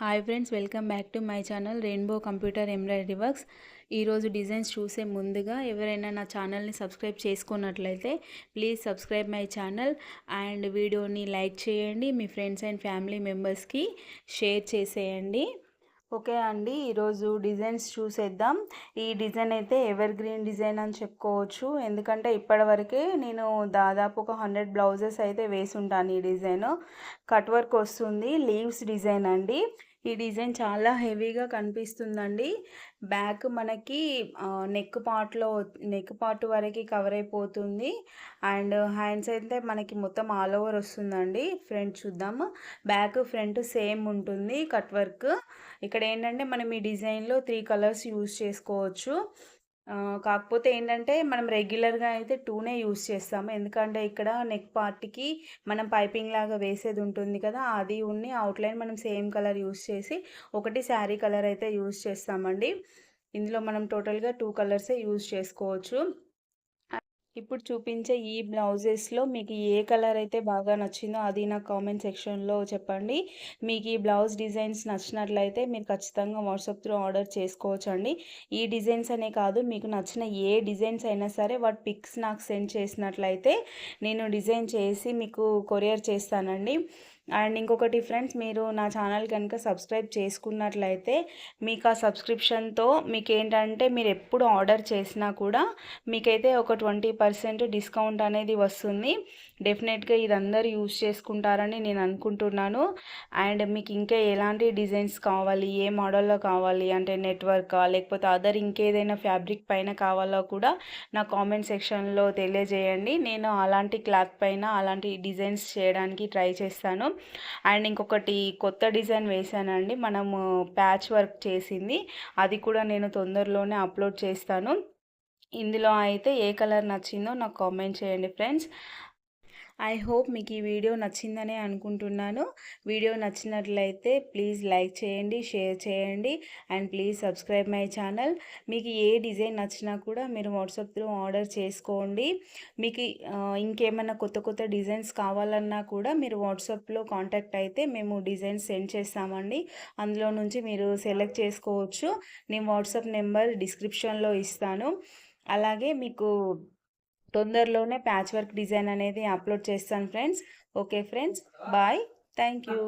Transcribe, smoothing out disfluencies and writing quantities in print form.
Hi friends, welcome back to my channel rainbow computer embroidery works. ఈరోజు designs చూసే ముందుగా ఎవరైనా నా ఛానల్ని సబ్స్క్రైబ్ చేసుకున్నట్లయితే please subscribe my channel and వీడియోని లైక్ చేయండి, మీ ఫ్రెండ్స్ అండ్ ఫ్యామిలీ మెంబర్స్కి షేర్ చేసేయండి. ఓకే అండి, ఈరోజు డిజైన్స్ చూసేద్దాం. ఈ డిజైన్ అయితే ఎవర్ గ్రీన్ డిజైన్ అని చెప్పుకోవచ్చు. ఎందుకంటే ఇప్పటివరకే నేను దాదాపు ఒక 100 బ్లౌజెస్ అయితే వేసుంటాను. ఈ డిజైన్ కట్ వర్క్ వస్తుంది, లీవ్స్ డిజైన్ అండి. ఈ డిజైన్ చాలా హెవీగా కనిపిస్తుందండి. బ్యాక్ మనకి నెక్ పార్ట్ వరకు కవర్ అయిపోతుంది. అండ్ హ్యాండ్స్ అయితే మనకి మొత్తం ఆల్ ఓవర్ వస్తుందండి. ఫ్రంట్ చూద్దాము. బ్యాక్ ఫ్రంట్ సేమ్ ఉంటుంది కట్ వర్క్. ఇక్కడ ఏంటంటే మనం ఈ డిజైన్లో 3 కలర్స్ యూజ్ చేసుకోవచ్చు. కాకపోతే ఏంటంటే మనం రెగ్యులర్గా అయితే 2నే యూజ్ చేస్తాము. ఎందుకంటే ఇక్కడ నెక్ పార్ట్కి మనం పైపింగ్ లాగా వేసేది ఉంటుంది కదా, అది అవుట్లైన్ మనం సేమ్ కలర్ యూజ్ చేసి ఒకటి శారీ కలర్ అయితే యూజ్ చేస్తామండి. ఇందులో మనం టోటల్గా 2 కలర్సే యూజ్ చేసుకోవచ్చు. ఇప్పుడు చూపించే ఈ బ్లౌజెస్లో మీకు ఏ కలర్ అయితే బాగా నచ్చిందో అది నాకు కామెంట్ సెక్షన్లో చెప్పండి. మీకు ఈ బ్లౌజ్ డిజైన్స్ నచ్చినట్లయితే మీరు ఖచ్చితంగా వాట్సాప్ త్రూ ఆర్డర్ చేసుకోవచ్చండి. ఈ డిజైన్స్ అనే కాదు, మీకు నచ్చిన ఏ డిజైన్స్ అయినా సరే వాటి పిక్స్ నాకు సెండ్ చేసినట్లయితే నేను డిజైన్ చేసి మీకు కొరియర్ చేస్తానండి. అండ్ ఇంకొకటి ఫ్రెండ్స్, మీరు నా ఛానల్ కనుక సబ్స్క్రైబ్ చేసుకున్నట్లయితే మీకు ఆ సబ్స్క్రిప్షన్తో మీకు ఏంటంటే మీరు ఎప్పుడు ఆర్డర్ చేసినా కూడా మీకైతే ఒక 20% డిస్కౌంట్ అనేది వస్తుంది. డెఫినెట్గా ఇది అందరు యూజ్ చేసుకుంటారని నేను అనుకుంటున్నాను. అండ్ మీకు ఇంకా ఎలాంటి డిజైన్స్ కావాలి, ఏ మోడల్లో కావాలి అంటే నెట్వర్కా లేకపోతే అదర్ ఇంకేదైనా ఫ్యాబ్రిక్ పైన కావాలో కూడా నా కామెంట్ సెక్షన్లో తెలియజేయండి. నేను అలాంటి క్లాత్ పైన అలాంటి డిజైన్స్ చేయడానికి ట్రై చేస్తాను. అండ్ ఇంకొకటి కొత్త డిజైన్ వేసానండి, మనము ప్యాచ్ వర్క్ చేసింది. అది కూడా నేను తొందరలోనే అప్లోడ్ చేస్తాను. ఇందులో అయితే ఏ కలర్ నచ్చిందో నాకు కామెంట్ చేయండి ఫ్రెండ్స్. ఐ హోప్ మీకు ఈ వీడియో నచ్చిందనే అనుకుంటున్నాను. వీడియో నచ్చినట్లయితే ప్లీజ్ లైక్ చేయండి, షేర్ చేయండి and please subscribe my channel. మీకు ఏ డిజైన్ నచ్చినా కూడా మీరు వాట్సాప్ త్రూ ఆర్డర్ చేసుకోండి. మీకు ఇంకేమైనా కొత్త డిజైన్స్ కావాలన్నా కూడా మీరు వాట్సాప్లో కాంటాక్ట్ అయితే మేము డిజైన్స్ సెండ్ చేస్తామండి. అందులో నుంచి మీరు సెలెక్ట్ చేసుకోవచ్చు. నేను వాట్సాప్ నెంబర్ డిస్క్రిప్షన్లో ఇస్తాను. అలాగే మీకు తొందరలోనే ప్యాచ్ వర్క్ డిజైన్ అనేది అప్లోడ్ చేస్తాను friends. Okay friends, bye, thank you.